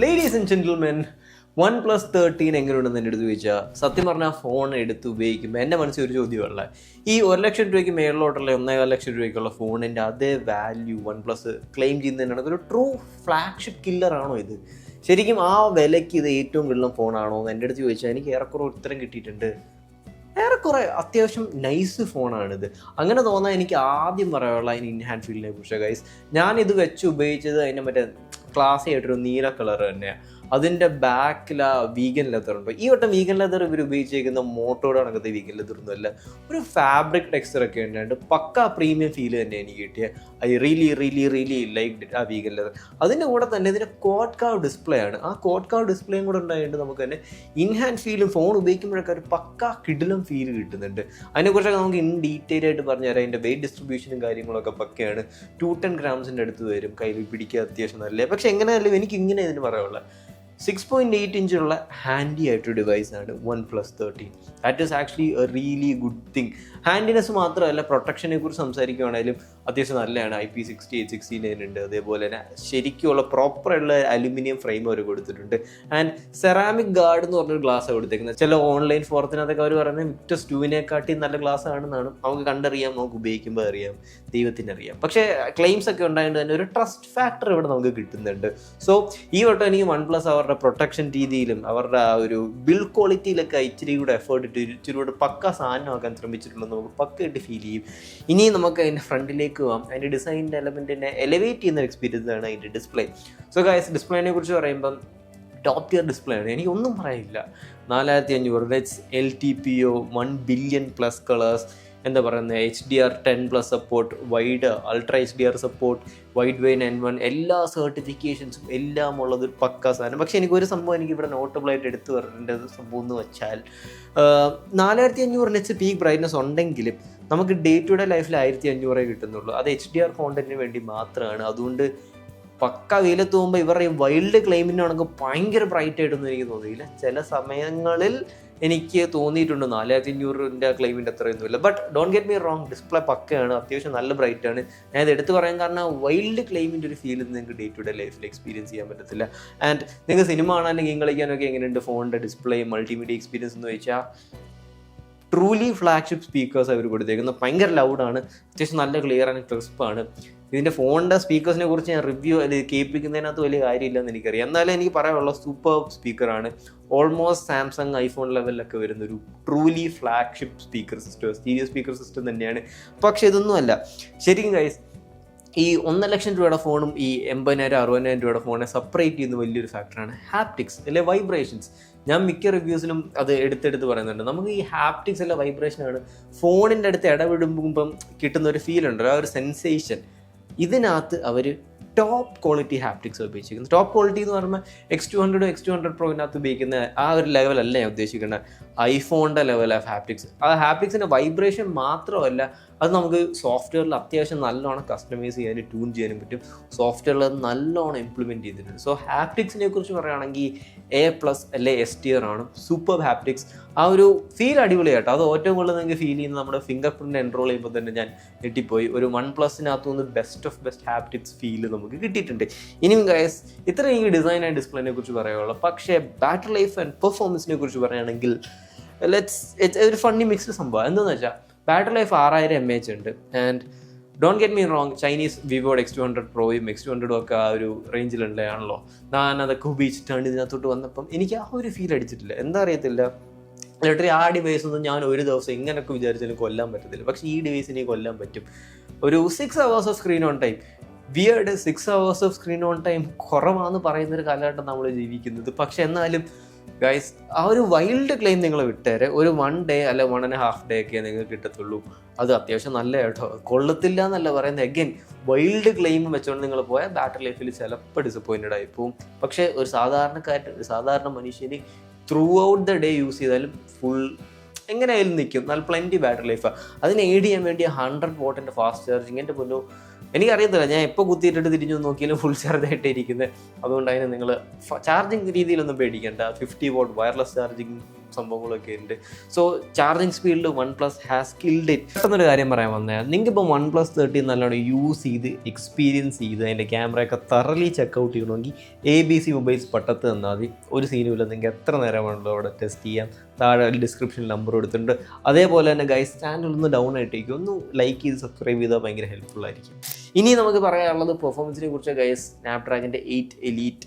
Ladies and gentlemen, OnePlus 13 എങ്ങനെയുണ്ടെന്ന് എൻ്റെ അടുത്ത് ചോദിച്ചാൽ സത്യം പറഞ്ഞാൽ ഫോൺ എടുത്ത് ഉപയോഗിക്കുമ്പോൾ എൻ്റെ മനസ്സിൽ ഒരു ചോദ്യമുള്ള ഈ 1,00,000 മേളിലോട്ടുള്ള 1,50,000 ഫോണിൻ്റെ അതേ വാല്യൂ OnePlus ക്ലെയിം ചെയ്യുന്നതിനാണ് ഒരു ട്രൂ ഫ്ലാഗ്ഷിപ്പ് കില്ലറാണോ ഇത്? ശരിക്കും ആ വിലയ്ക്ക് ഇത് ഏറ്റവും കിള്ളം ഫോണാണോ എന്ന് എൻ്റെ അടുത്ത് ചോദിച്ചാൽ എനിക്ക് ഏറെക്കുറെ ഉത്തരം കിട്ടിയിട്ടുണ്ട്. ഏറെക്കുറെ അത്യാവശ്യം നൈസ് ഫോണാണിത്. അങ്ങനെ തോന്നാൻ എനിക്ക് ആദ്യം പറയാനുള്ള അതിന് ഇൻഹാൻഡ് ഫീൽഡിനെ കുറിച്ച് ഗൈസ്. ഞാനിത് വെച്ച് ഉപയോഗിച്ചത് അതിൻ്റെ മറ്റേ ക്ലാസ്സി ആയിട്ടൊരു നീല കളർ തന്നെയാണ്. അതിൻ്റെ ബാക്കിൽ ആ വീഗൻ ലെതർ ഉണ്ട്. ഈ വട്ടം വീഗൻ ലെതർ ഇവർ ഉപയോഗിച്ചിരിക്കുന്ന മോട്ടോയുടെ കണക്കത്തെ വീഗൻ ലെതർ ഒന്നും അല്ല, ഒരു ഫാബ്രിക് ടെക്സ്ചറൊക്കെ ഉണ്ടായിട്ട് പക്ക പ്രീമിയം ഫീൽ തന്നെ എനിക്ക് കിട്ടിയത്. ഐ റിയലി ലൈക്ക് ആ വീഗൻ ലെതർ. അതിൻ്റെ കൂടെ തന്നെ ഇതിൻ്റെ ക്വാഡ് കാവ് ഡിസ്പ്ലേ ആണ്. ആ ക്വാഡ് കാവ് ഡിസ്പ്ലേയും കൂടെ ഉണ്ടായിട്ട് നമുക്ക് തന്നെ ഇൻഹാൻഡ് ഫീലും ഫോൺ ഉപയോഗിക്കുമ്പോഴൊക്കെ ഒരു പക്ക കിടിലം ഫീൽ കിട്ടുന്നുണ്ട്. അതിനെക്കുറിച്ചൊക്കെ നമുക്ക് ഇൻ ഡീറ്റെയിൽ ആയിട്ട് പറഞ്ഞു തരാം. അതിൻ്റെ വെയിറ്റ് ഡിസ്ട്രിബ്യൂഷനും കാര്യങ്ങളൊക്കെ പക്കയാണ്. 210 grams അടുത്ത് വരും. കയ്യിൽ പിടിക്കുക അത്യാവശ്യം നല്ല. പക്ഷെ എങ്ങനെയായാലും എനിക്ക് ഇങ്ങനെ ഇതിന് പറയാനുള്ള 6.8 ഇഞ്ചുള്ള ഹാൻഡി ആയിട്ടൊരു ഡിവൈസാണ് OnePlus 13. That is actually a really good thing. Handiness മാത്രമല്ല, പ്രൊട്ടക്ഷനെ കുറിച്ച് സംസാരിക്കുകയാണെങ്കിലും അത്യാവശ്യം നല്ലതാണ്. IP68 69 ഉണ്ട്. അതേപോലെ തന്നെ ശരിക്കുള്ള പ്രോപ്പറുള്ള അലുമിനിയം ഫ്രെയിം അവർ കൊടുത്തിട്ടുണ്ട്. ആൻഡ് സെറാമിക് ഗാർഡ് എന്ന് പറഞ്ഞൊരു ഗ്ലാസ് കൊടുത്തേക്കുന്നത്. ചില ഓൺലൈൻ ഫോറത്തിനകത്തൊക്കെ അവർ പറയുന്നത് വിക്ടസ് 2-നെക്കാട്ടി നല്ല ഗ്ലാസ് ആണെന്നാണ്. നമുക്ക് കണ്ടറിയാം, നമുക്ക് ഉപയോഗിക്കുമ്പോൾ അറിയാം, ദൈവത്തിനറിയാം. പക്ഷേ ക്ലെയിംസ് ഒക്കെ ഉണ്ടായതുകൊണ്ട് തന്നെ ഒരു ട്രസ്റ്റ് ഫാക്ടർ ഇവിടെ നമുക്ക് കിട്ടുന്നുണ്ട്. സോ ഈ വട്ടം എനിക്ക് OnePlus അവരുടെ പ്രൊട്ടക്ഷൻ രീതിയിലും അവരുടെ ആ ഒരു ബിൽഡ് ക്വാളിറ്റിയിലൊക്കെ ഇച്ചിരി കൂടെ എഫേർട്ട് ഇട്ട് ഇച്ചിരി കൂടെ പക്ക സാധനമാക്കാൻ ശ്രമിച്ചിട്ടുള്ളത് നമുക്ക് പക്കയായിട്ട് ഫീൽ ചെയ്യും. ഇനി നമുക്ക് അതിൻ്റെ ഫ്രണ്ടിലേക്ക് പോകാം. അതിൻ്റെ ഡിസൈനിൻ്റെ എലമെൻറ്റിനെ എലിവേറ്റ് ചെയ്യുന്ന എക്സ്പീരിയൻസ് ആണ് അതിൻ്റെ ഡിസ്പ്ലേ. സോ ഗൈസ്, ഡിസ്പ്ലേനെ കുറിച്ച് പറയുമ്പം ടോപ്പ് ടിയർ ഡിസ്പ്ലേ ആണ്. എനിക്കൊന്നും പറയാനില്ല. 4500 LTPO, 1 billion+ കളേഴ്സ്, എന്താ പറയുന്നത്, HDR10+ support, wide ultra HDR support, Widevine 9.1, എല്ലാ സർട്ടിഫിക്കേഷൻസും എല്ലാം ഉള്ളത് പക്ക സാധനം. പക്ഷേ എനിക്കൊരു സംഭവം എനിക്കിവിടെ നോട്ടബിളായിട്ട് എടുത്തു വരേണ്ടത് സംഭവം എന്ന് വെച്ചാൽ 4500 nits പീക്ക് ബ്രൈറ്റ്നസ് ഉണ്ടെങ്കിലും നമുക്ക് ഡേ ടു ഡേ ലൈഫിൽ 1500 കിട്ടുന്നുള്ളൂ. അത് HDR കോണ്ടന്റിന് വേണ്ടി മാത്രമാണ്. അതുകൊണ്ട് പക്ക വെയിലത്ത് പോകുമ്പോൾ ഇവരുടെ വൈൽഡ് ക്ലൈമിനാണെങ്കിൽ ഭയങ്കര ബ്രൈറ്റ് ആയിട്ടൊന്നും എനിക്ക് തോന്നിയില്ല. ചില സമയങ്ങളിൽ എനിക്ക് തോന്നിയിട്ടുണ്ട് 4500 ക്ലെയിമിൻ്റെ അത്രയൊന്നുമില്ല. But don't get me wrong, display പക്കയാണ്, അത്യാവശ്യം നല്ല ബ്രൈറ്റാണ്. ഞാൻ ഇത് എടുത്ത് പറയാൻ കാരണം വൈൽഡ് ക്ലെയിമിൻ്റെ ഒരു ഫീൽ നിങ്ങൾക്ക് ഡേ ടു ഡേ ലൈഫിൽ എക്സ്പീരിയൻസ് ചെയ്യാൻ പറ്റത്തില്ല. ആൻഡ് നിങ്ങൾക്ക് സിനിമ കാണാനും ഗെയിം കളിക്കാനൊക്കെ എങ്ങനെയുണ്ട് ഫോണിൻ്റെ ഡിസ്പ്ലേ മൾട്ടിമീഡിയ എക്സ്പീരിയൻസ് എന്ന് ചോദിച്ചാൽ ട്രൂലി ഫ്ലാഗ്ഷിപ്പ് സ്പീക്കേഴ്സ് അവർ കൊടുത്തേക്കുന്നത്. ഭയങ്കര ലൗഡാണ്, അത്യാവശ്യം നല്ല ക്ലിയർ ആൻഡ് ക്രിസ്പാണ്. ഇതിൻ്റെ ഫോണിൻ്റെ സ്പീക്കേഴ്സിനെ കുറിച്ച് ഞാൻ റിവ്യൂ കേൾപ്പിക്കുന്നതിനകത്ത് വലിയ കാര്യമില്ലെന്ന് എനിക്കറിയാം. എന്നാലും എനിക്ക് പറയാനുള്ള സൂപ്പർ സ്പീക്കറാണ്. ഓൾമോസ്റ്റ് സാംസങ് ഐഫോൺ ലെവലിലൊക്കെ വരുന്നൊരു truly flagship speaker system, stereo speaker system തന്നെയാണ്. പക്ഷേ ഇതൊന്നുമല്ല ശരിക്കും ഗൈസ്. ഈ 1,00,000 ഫോണും ഈ 80,000-60,000 ഫോണിനെ സെപ്പറേറ്റ് ചെയ്യുന്ന വലിയൊരു ഫാക്ടറാണ് ഹാപ്റ്റിക്സ് അല്ലെ വൈബ്രേഷൻസ്. ഞാൻ മിക്ക റിവ്യൂസിലും അത് എടുത്തെടുത്ത് പറയുന്നുണ്ട്. നമുക്ക് ഈ ഹാപ്റ്റിക്സ് അല്ലെ വൈബ്രേഷനാണ് ഫോണിൻ്റെ അടുത്ത് ഇടപെടുമ്പം കിട്ടുന്ന ഒരു ഫീൽ ഉണ്ട്, ആ ഒരു സെൻസേഷൻ. ഇതിനകത്ത് അവർ ടോപ്പ് ക്വാളിറ്റി ഹാപ്റ്റിക്സ് ഉപയോഗിച്ചിരിക്കുന്നത്. ടോപ്പ് ക്വാളിറ്റി എന്ന് പറയുമ്പോൾ X200 X200 Pro-നകത്ത് ഉപയോഗിക്കുന്ന ആ ഒരു ലെവലല്ല ഞാൻ ഉദ്ദേശിക്കുന്നത്. ഐഫോണിൻ്റെ ലെവൽ ഓഫ് ഹാപ്റ്റിക്സ്. ആ ഹാപ്റ്റിക്സിൻ്റെ വൈബ്രേഷൻ മാത്രമല്ല, അത് നമുക്ക് സോഫ്റ്റ്വെയറിൽ അത്യാവശ്യം നല്ലോണം കസ്റ്റമൈസ് ചെയ്യാനും ട്യൂൺ ചെയ്യാനും പറ്റും. സോഫ്റ്റ്വെയറിൽ അത് നല്ലോണം ഇംപ്ലിമെൻറ്റ് ചെയ്തിട്ടുണ്ട്. സോ ഹാപ്റ്റിക്സിനെ കുറിച്ച് പറയുകയാണെങ്കിൽ A+ അല്ലെ S tier ആണ്. Super haptics. ആ ഒരു ഫീൽ അടിപൊളിയാട്ടോ. അത് ഏറ്റവും കൂടുതൽ നിങ്ങൾക്ക് ഫീൽ ചെയ്യുന്നത് നമ്മുടെ ഫിംഗർ പ്രിൻ്റ് എൻറോൾ ചെയ്യുമ്പോൾ തന്നെ ഞാൻ ഞെട്ടിപ്പോയി. ഒരു OnePlus-നകത്തുനിന്ന് best of best haptics feel നമുക്ക് കിട്ടിയിട്ടുണ്ട്. ഇനിയും ഗൈസ്, ഇത്രയും എനിക്ക് ഡിസൈൻ ആൻഡ് ഡിസ്പ്ലേനെ കുറിച്ച് പറയാനുള്ളൂ. പക്ഷേ ബാറ്ററി ലൈഫ് ആൻഡ് പെർഫോമൻസിനെ കുറിച്ച് പറയുകയാണെങ്കിൽ ഒരു ഫണ്ണി മിക്സ്ഡ് സംഭവം. എന്താണെന്ന് വെച്ചാൽ ബാറ്ററി ലൈഫ് 6000 mAh ഉണ്ട്. And don't get me wrong, Chinese വിവോയുടെ X200 Pro-യും X200 ഒക്കെ ആ ഒരു റേഞ്ചിലുള്ളതാണല്ലോ. ഞാൻ അതൊക്കെ ഉപയോഗിച്ചിട്ടാണ് ഇതിനകത്തോട്ട് വന്നപ്പം എനിക്ക് ആ ഒരു ഫീൽ അടിച്ചിട്ടില്ല. എന്താ അറിയത്തില്ല, ലിറ്ററലി ആ ഡിവൈസ് ഒന്നും ഞാൻ ഒരു ദിവസം ഇങ്ങനെയൊക്കെ വിചാരിച്ചാലും കൊല്ലാൻ പറ്റത്തില്ല. പക്ഷേ ഈ ഡിവൈസിനെ കൊല്ലാൻ പറ്റും. ഒരു 6 hours of screen on time, weird 6 hours of screen on time കുറവാണെന്ന് പറയുന്നൊരു കാലഘട്ടം നമ്മൾ ജീവിക്കുന്നത്. പക്ഷെ എന്നാലും ഗൈസ്, ആ ഒരു വൈൽഡ് ക്ലെയിം നിങ്ങൾ വിട്ടേരെ ഒരു 1 day അല്ലെ 1.5 day ഒക്കെ നിങ്ങൾക്ക് കിട്ടത്തുള്ളൂ. അത് അത്യാവശ്യം നല്ല കേട്ടോ, കൊള്ളത്തില്ല എന്നല്ല പറയുന്നത്. അഗൈൻ വൈൽഡ് ക്ലെയിം വെച്ചുകൊണ്ട് നിങ്ങൾ പോയാൽ ബാറ്ററി ലൈഫിൽ ചിലപ്പോൾ ഡിസപ്പോയിൻറ്റഡ് ആയി പോവും. പക്ഷേ ഒരു സാധാരണ മനുഷ്യന് through out the day use ചെയ്താലും ഫുൾ എങ്ങനെയായാലും നിൽക്കും. നല്ല പ്ലെൻറ്റി ബാറ്ററി ലൈഫാണ്. അതിന് എയ്ഡ് ചെയ്യാൻ വേണ്ടി 100 watt ഫാസ്റ്റ് ചാർജിങ്. എൻ്റെ പോലും എനിക്കറിയത്തില്ല, ഞാൻ എപ്പോൾ കുത്തിയിട്ടിട്ട് തിരിഞ്ഞു നോക്കിയാലും ഫുൾ ചാർജ് ആയിട്ടിരിക്കുന്നത്. അതുകൊണ്ട് അതിന് നിങ്ങൾ ചാർജിങ് രീതിയിലൊന്നും പേടിക്കേണ്ട. 50 watt വയർലെസ് ചാർജിങ് സംഭവങ്ങളൊക്കെ ഉണ്ട്. സോ ചാർജിങ് സ്പീഡിൽ OnePlus ഹാസ് കിൽഡ് ഇറ്റ്. പെട്ടെന്നൊരു കാര്യം പറയാൻ വന്നതാണ്, നിങ്ങൾക്ക് ഇപ്പോൾ OnePlus 13 നല്ലോണം യൂസ് ചെയ്ത് എക്സ്പീരിയൻസ് ചെയ്ത് അതിൻ്റെ ക്യാമറയൊക്കെ തറലി ചെക്കൗട്ട് ചെയ്യണമെങ്കിൽ ABC മൊബൈൽസ് പട്ടത്ത് തന്നാൽ മതി. ഒരു സീനുമില്ല, നിങ്ങൾക്ക് എത്ര നേരം വേണമല്ലോ അവിടെ ടെസ്റ്റ് ചെയ്യാം. താഴെ ഡിസ്ക്രിപ്ഷനിൽ നമ്പർ കൊടുത്തിട്ടുണ്ട്. അതേപോലെ തന്നെ ഗൈസ് ചാനൽ ഒന്ന് ഡൗൺ ആയിട്ടേക്കും, ഒന്ന് ലൈക്ക് ചെയ്ത് സബ്സ്ക്രൈബ് ചെയ്താൽ ഭയങ്കര ഹെൽപ്ഫുൾ ആയിരിക്കും. ഇനി നമുക്ക് പറയാനുള്ളത് പെർഫോമൻസിനെ കുറിച്ച് ഗൈസ്. സ്നാപ്ഡ്രാഗൻ്റെ 8 Elite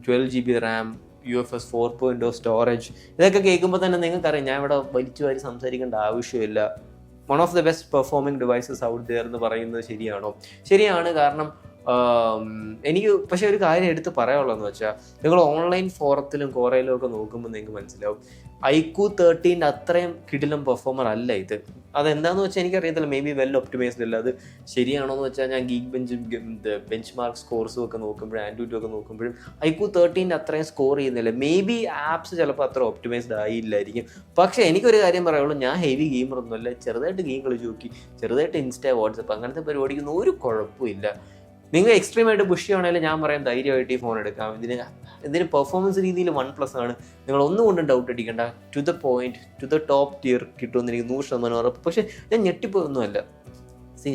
12GB RAM, UFS 4.0 storage, ഇതൊക്കെ കേൾക്കുമ്പോൾ തന്നെ നിങ്ങൾക്കറിയാം ഞാൻ ഇവിടെ വലിച്ചു വാരി സംസാരിക്കേണ്ട ആവശ്യമില്ല. One of the best performing devices out there എന്ന് പറയുന്നത് ശരിയാണോ? ശരിയാണ്. കാരണം എനിക്ക് പക്ഷേ ഒരു കാര്യം എടുത്ത് പറയാനുള്ളതെന്ന് വെച്ചാൽ, നിങ്ങൾ ഓൺലൈൻ ഫോറത്തിലും കോറയിലും ഒക്കെ നോക്കുമ്പോൾ നിങ്ങൾക്ക് മനസ്സിലാവും iQOO 13 അത്രയും കിടിലം പെർഫോമർ അല്ല ഇത്. അതെന്താണെന്ന് വെച്ചാൽ എനിക്കറിയത്തില്ല, മേ ബി വെൽ ഒപ്റ്റിമൈസ്ഡ് അല്ല. അത് ശരിയാണോ എന്ന് വെച്ചാൽ ഞാൻ ഗീക്ക് ബെഞ്ച് മാർക്ക് സ്കോർസും ഒക്കെ നോക്കുമ്പോഴും ആൻഡ്രോയിഡും ഒക്കെ നോക്കുമ്പോഴും iQOO 13 അത്രയും സ്കോർ ചെയ്യുന്നില്ല. മേ ബി ആപ്സ് ചിലപ്പോൾ അത്ര ഒപ്റ്റിമൈസ്ഡ് ആയില്ലായിരിക്കും. പക്ഷേ എനിക്കൊരു കാര്യം പറയുള്ളൂ, ഞാൻ ഹെവി ഗെയിമറൊന്നുമല്ല. ചെറുതായിട്ട് ഗെയിം കളിച്ച് നോക്കി, ചെറുതായിട്ട് ഇൻസ്റ്റാ വാട്സപ്പ് അങ്ങനത്തെ പരിപാടിക്കൊന്നും ഒരു കുഴപ്പമില്ല. നിങ്ങൾ എക്സ്ട്രീമായിട്ട് പുഷ് ചെയ്യുകയാണെങ്കിൽ ഞാൻ പറയാം ധൈര്യമായിട്ട് ഈ ഫോൺ എടുക്കാം. ഇതിന് പെർഫോമൻസ് രീതിയിൽ OnePlus ആണ്. നിങ്ങൾ ഒന്നും കൊണ്ടും ഡൗട്ട് അടിക്കേണ്ട. To the point, to the top tier കിട്ടുമെന്ന് എനിക്ക് 100% ഉറപ്പ്. പക്ഷേ ഞാൻ ഞെട്ടിപ്പോയൊന്നുമല്ല.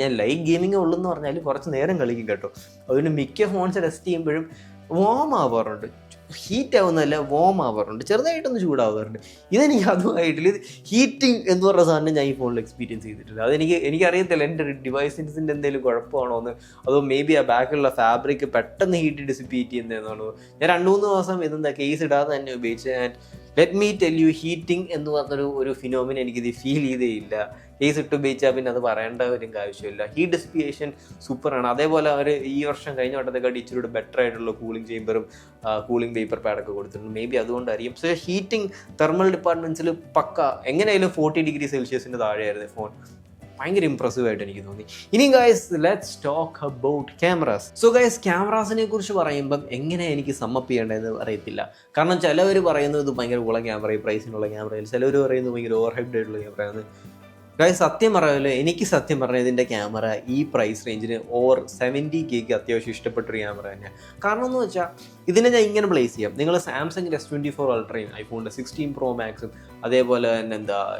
ഞാൻ ലൈറ്റ് ഗെയിമിങ് ഉള്ളൂ എന്ന് പറഞ്ഞാൽ കുറച്ച് നേരം കളിക്കും കേട്ടോ. അതുകൊണ്ട് മിക്ക ഫോൺസ് ടെസ്റ്റ് ചെയ്യുമ്പോഴും വാം ആവാറുണ്ട്. ഹീറ്റ് ആവുന്നതല്ല, വാം ആവാറുണ്ട്, ചെറുതായിട്ടൊന്ന് ചൂടാവാറുണ്ട്. ഇതെനിക്ക് അതുമായിട്ടില്ല. ഇത് ഹീറ്റിംഗ് എന്ന് പറഞ്ഞ സാധനം ഞാൻ ഈ ഫോണിൽ എക്സ്പീരിയൻസ് ചെയ്തിട്ടില്ല. എനിക്കറിയത്തില്ല എൻ്റെ ഡിവൈസിൻ്റെ എന്തെങ്കിലും കുഴപ്പമാണോ എന്ന്, അതോ മേ ബി ആ ബാക്കിലുള്ള ഫാബ്രിക് പെട്ടെന്ന് ഹീറ്റ് ഡിസിപ്പേറ്റ് ചെയ്യുന്നതെന്നാണോ. ഞാൻ 2-3 ദിവസം ഇതെന്താ കേസ് ഇടാതെ തന്നെ ഉപയോഗിച്ച്. And let me tell you, heating എന്ന് പറഞ്ഞൊരു ഫിനോമിന എനിക്കിത് ഫീൽ ചെയ്തേ ഇല്ല. കേസ് ഇട്ട് ഉപയോഗിച്ചാൽ പിന്നെ അത് പറയേണ്ട ഒരു ആവശ്യമില്ല. ഹീറ്റ് ഡിസിപ്പിയേഷൻ സൂപ്പറാണ്. അതേപോലെ അവർ ഈ വർഷം കഴിഞ്ഞ വട്ടത്തെക്കാട്ടി ഇച്ചിരി ബെറ്റർ ആയിട്ടുള്ള കൂളിംഗ് ചേമ്പറും കൂളിംഗ് പേപ്പർ പാഡൊക്കെ കൊടുത്തിട്ടുണ്ട്. മേ ബി അതുകൊണ്ടായിരിക്കും. സോ ഹീറ്റിംഗ് തെർമൽ ഡിപ്പാർട്ട്മെൻറ്റ്സിൽ പക്ക എങ്ങനെയായാലും 40 ഡിഗ്രി സെൽഷ്യസിൻ്റെ താഴെയായിരുന്നു ഫോൺ. ഭയങ്കര ഇംപ്രസീവ് ആയിട്ട് എനിക്ക് തോന്നി. ഇനി guys let's talk about cameras. So guys ക്യാമറാസിനെ കുറിച്ച് പറയുമ്പം എങ്ങനെ എനിക്ക് സമ്മപ്പ് ചെയ്യേണ്ടതെന്ന് അറിയത്തില്ല. കാരണം ചിലവർ പറയുന്നത് ഇത് ഭയങ്കര ഉള്ള ക്യാമറ, ഈ പ്രൈസിനുള്ള ക്യാമറയിൽ, ചിലവർ പറയുന്നത് ഭയങ്കര ഓവർ ഹൈപ്ഡ് ആയിട്ടുള്ള ക്യാമറയാണ്. ഗൈസ് സത്യം പറയാമല്ലോ, എനിക്ക് സത്യം പറഞ്ഞാൽ ഇതിൻ്റെ ക്യാമറ ഈ പ്രൈസ് റേഞ്ചിന് ഓവർ 70K അത്യാവശ്യം ഇഷ്ടപ്പെട്ടൊരു ക്യാമറ തന്നെയാണ്. കാരണം എന്ന് വെച്ചാൽ ഇതിനെ ഞാൻ ഇങ്ങനെ പ്ലേസ് ചെയ്യാം. നിങ്ങൾ സാംസങ് S24 അൾട്രയും ഐഫോണിൻ്റെ 16 Pro Maxും അതേപോലെ തന്നെ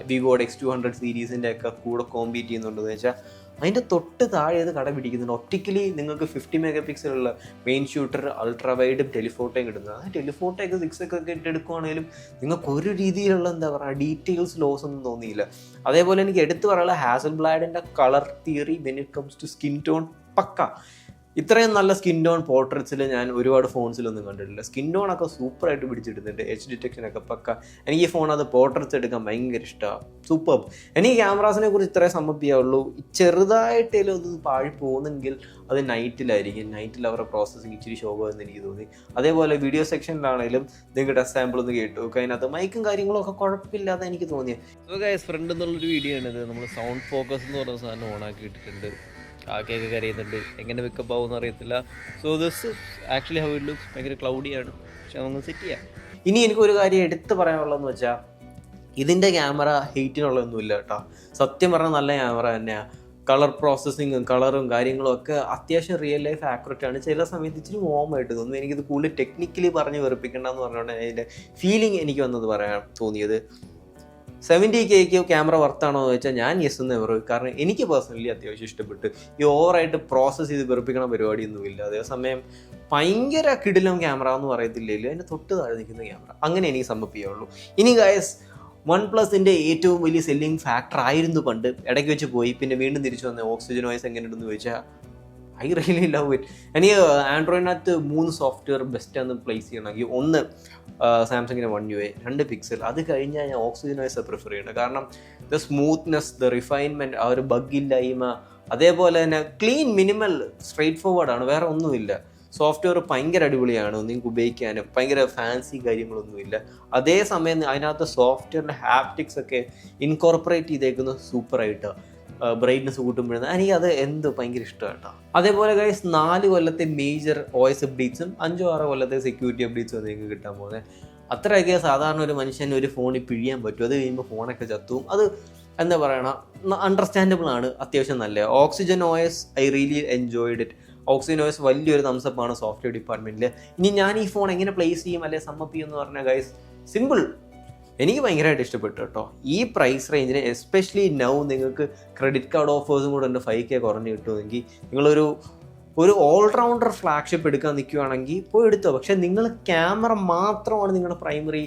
വിവോയുടെ X200 സീരീസിൻ്റെ ഒക്കെ കൂടെ കോമ്പീറ്റ് ചെയ്യുന്നുണ്ടെന്ന് വെച്ചാൽ അതിൻ്റെ തൊട്ട് താഴെ ഇത് കട പിടിക്കുന്നുണ്ട്. ഒപ്റ്റിക്കലി നിങ്ങൾക്ക് 50 MP ഉള്ള മെയിൻ ഷൂട്ടർ, അൾട്രാ വൈഡും ടെലിഫോട്ടോയും കിട്ടുന്നത്. ആ ടെലിഫോട്ടോയൊക്കെ 6 ഒക്കെ ഇട്ടെടുക്കുവാണെങ്കിലും നിങ്ങൾക്ക് ഒരു രീതിയിലുള്ള എന്താ പറയുക ഡീറ്റെയിൽസ് ലോസ് ഒന്നും തോന്നിയില്ല. അതേപോലെ എനിക്ക് എടുത്തു പറയാനുള്ള ഹാസൽബ്ലാഡിൻ്റെ colour theory when it comes to skin tone പക്ക. ഇത്രയും നല്ല സ്കിൻ ടോൺ പോർട്രേറ്റ്സിൽ ഞാൻ ഒരുപാട് ഫോൺസിലൊന്നും കണ്ടിട്ടില്ല. സ്കിൻ ടോൺ ഒക്കെ സൂപ്പറായിട്ട് പിടിച്ചെടുത്തിട്ടുണ്ട്. എച്ച് ഡിറ്റക്ഷനൊക്കെ പക്ക. എനിക്ക് ഈ ഫോൺ അത് പോർട്രേറ്റ്സ് എടുക്കാൻ ഭയങ്കര ഇഷ്ടമാണ്. സൂപ്പർ. എനിക്ക് ക്യാമറാസിനെ കുറിച്ച് ഇത്രയും സമ്മപ്പ് ചെയ്യാവുള്ളൂ. ചെറുതായിട്ടേലും അത് പാഴി പോകുന്നെങ്കിൽ അത് നൈറ്റിലായിരിക്കും. നൈറ്റിൽ അവരുടെ പ്രോസസ്സിങ് ഇച്ചിരി ശോഭമെന്ന് എനിക്ക് തോന്നി. അതേപോലെ വീഡിയോ സെക്ഷനിലാണെങ്കിലും നിങ്ങൾക്ക് ടെസ്റ്റ് സാമ്പിൾ ഒന്ന് കേട്ടു നോക്കുക. അതിനകത്ത് മൈക്കും കാര്യങ്ങളും ഒക്കെ കുഴപ്പമില്ലാതെ എനിക്ക് തോന്നിയത്. സോ ഗൈസ് ഫ്രണ്ട് എന്നുള്ളൊരു വീഡിയോ ആണിത്. നമ്മൾ സൗണ്ട് ഫോക്കസ് എന്ന് പറയുന്ന സാധനം ഓണാക്കി ഇട്ടിട്ടുണ്ട്. കാക്കയൊക്കെ കരയുന്നുണ്ട്. എങ്ങനെ പിക്കപ്പ് ആവുമെന്ന് അറിയത്തില്ല. So this actually how it looks. ഭയങ്കര ക്ലൗഡിയാണ്, പക്ഷെ നമുക്ക് സെറ്റ് ചെയ്യാം. ഇനി എനിക്കൊരു കാര്യം എടുത്ത് പറയാനുള്ളതെന്ന് വെച്ചാൽ ഇതിൻ്റെ ക്യാമറ ഹെയ്റ്റിനുള്ളതൊന്നുമില്ല കേട്ടോ. സത്യം പറഞ്ഞാൽ നല്ല ക്യാമറ തന്നെയാണ്. കളർ പ്രോസസ്സിങ്ങും കളറും കാര്യങ്ങളും ഒക്കെ അത്യാവശ്യം റിയൽ ലൈഫ് ആക്യുറേറ്റ് ആണ്. ചില സമയത്ത് ഇച്ചിരി വോമായിട്ട് തോന്നുന്നു. എനിക്കിത് കൂടുതൽ ടെക്നിക്കലി പറഞ്ഞ് വെറുപ്പിക്കേണ്ടെന്ന് പറഞ്ഞുകൊണ്ട് അതിൻ്റെ ഫീലിംഗ് എനിക്ക് വന്നത് പറയാൻ തോന്നിയത്. 70K ക്യാമറ വർത്താണോ എന്ന് വെച്ചാൽ ഞാൻ യെസ് എന്ന് പറയും. കാരണം എനിക്ക് പേഴ്സണലി അത്യാവശ്യം ഇഷ്ടപ്പെട്ട്. ഈ ഓവറായിട്ട് പ്രോസസ്സ് ചെയ്ത് വെറുപ്പിക്കണ പരിപാടിയൊന്നുമില്ല. അതേസമയം ഭയങ്കര കിടിലം ക്യാമറ എന്ന് പറയത്തില്ലല്ലോ, അതിൻ്റെ തൊട്ട് താഴെ നിൽക്കുന്ന ക്യാമറ, അങ്ങനെ എനിക്ക് സമ്മപ്പ് ചെയ്യുള്ളൂ. ഇനി ഗൈസ് OnePlusൻ്റെ ഏറ്റവും വലിയ സെല്ലിംഗ് ഫാക്ടർ ആയിരുന്നു പണ്ട്, ഇടയ്ക്ക് വെച്ച് പോയി, പിന്നെ വീണ്ടും തിരിച്ചു വന്ന ഓക്സിജൻ വോയിസ് എങ്ങനെയുണ്ടെന്ന് ചോദിച്ചാൽ ഐ റിയലി ലവ് ഇറ്റ്. എനിക്ക് ആൻഡ്രോയിഡിനകത്ത് 3 സോഫ്റ്റ്വെയർ ബെസ്റ്റാന്ന് പ്ലേസ് ചെയ്യണമെങ്കിൽ 1 സാംസങ്ങിൻ്റെ One UI, 2 പിക്സൽ. അത് കഴിഞ്ഞാൽ ഞാൻ ഓക്സിജൻ വോയിസ് പ്രിഫർ ചെയ്യുന്നത്. കാരണം ദ സ്മൂത്ത്നെസ്, ദ റിഫൈൻമെൻറ്റ്, ആ ഒരു ബഗ്ഗില്ലായ്മ, അതേപോലെ തന്നെ ക്ലീൻ, മിനിമൽ, സ്ട്രെയിറ്റ് ഫോർവേഡാണ്, വേറെ ഒന്നുമില്ല. സോഫ്റ്റ്വെയർ ഭയങ്കര അടിപൊളിയാണ്, നിങ്ങൾക്ക് ഉപയോഗിക്കാനും ഭയങ്കര ഫാൻസി കാര്യങ്ങളൊന്നുമില്ല. അതേസമയം അതിനകത്ത് സോഫ്റ്റ്വെയറിൻ്റെ ഹാപ്റ്റിക്സ് ഒക്കെ ഇൻകോർപ്പറേറ്റ് ചെയ്തേക്കുന്നത് സൂപ്പറായിട്ടാണ്. ബ്രൈറ്റ്നസ് കൂട്ടുമ്പോഴേ എനിക്കത് ഭയങ്കര ഇഷ്ടമാണ് കേട്ടോ. അതേപോലെ ഗൈസ് 4 കൊല്ലത്തെ മേജർ OS അപ്ഡേറ്റ്സും 5-6 കൊല്ലത്തെ സെക്യൂരിറ്റി അപ്ഡേറ്റ്സും നിങ്ങൾക്ക് കിട്ടാൻ പോകുന്നത്. അത്രയൊക്കെ സാധാരണ ഒരു മനുഷ്യൻ ഒരു ഫോണിൽ പിഴിയാൻ പറ്റും. അത് കഴിയുമ്പോൾ ഫോണൊക്കെ ചത്തും. അത് എന്താ പറയണ, അണ്ടർസ്റ്റാൻഡബിൾ ആണ്, അത്യാവശ്യം നല്ല. Oxygen OS I really enjoyed it. Oxygen OS വലിയൊരു തംസപ്പാണ് സോഫ്റ്റ്വെയർ ഡിപ്പാർട്ട്മെൻറ്റിൽ. ഇനി ഞാൻ ഈ ഫോൺ എങ്ങനെ പ്ലേസ് ചെയ്യും അല്ലെങ്കിൽ സമ്മപ്പ് ചെയ്യും എന്ന് പറഞ്ഞാൽ ഗൈസ് സിമ്പിൾ. എനിക്ക് ഭയങ്കരമായിട്ട് ഇഷ്ടപ്പെട്ടു കേട്ടോ. ഈ പ്രൈസ് റേഞ്ചിന് എസ്പെഷ്യലി നൗ നിങ്ങൾക്ക് ക്രെഡിറ്റ് കാർഡ് ഓഫേഴ്സും കൂടെ ഉണ്ട് 5K കുറഞ്ഞ് കിട്ടുമെങ്കിൽ നിങ്ങളൊരു ഓൾറൗണ്ടർ ഫ്ലാഗ്ഷിപ്പ് എടുക്കാൻ നിൽക്കുകയാണെങ്കിൽ പോയി എടുത്തോ. പക്ഷേ നിങ്ങൾ ക്യാമറ മാത്രമാണ് നിങ്ങളുടെ പ്രൈമറി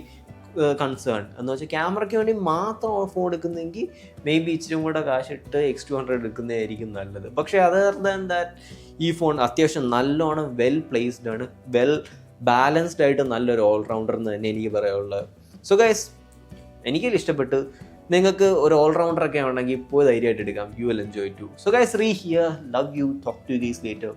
കൺസേൺ എന്ന് വെച്ചാൽ ക്യാമറയ്ക്ക് വേണ്ടി മാത്രം ഫോൺ എടുക്കുന്നതെങ്കിൽ മേ ബി ഇച്ചിരി കൂടെ കാശിട്ട് X200 എടുക്കുന്നതായിരിക്കും നല്ലത്. പക്ഷേ അതർ ദാൻ ദാറ്റ് ഈ ഫോൺ അത്യാവശ്യം നല്ലോണം വെൽ പ്ലേസ്ഡ് ആണ്, വെൽ ബാലൻസ്ഡ് ആയിട്ട് നല്ലൊരു ഓൾറൗണ്ടർ എന്ന് തന്നെ എനിക്ക് പറയാനുള്ളത്. സോ ഗൈസ്, എനിക്കതിൽ ഇഷ്ടപ്പെട്ട്. നിങ്ങൾക്ക് ഒരു ഓൾറൗണ്ടറൊക്കെ ഉണ്ടെങ്കിൽ പോയി ധൈര്യമായിട്ട് എടുക്കാം. You will enjoy too. So guys, റീ here, love you, talk to you guys later.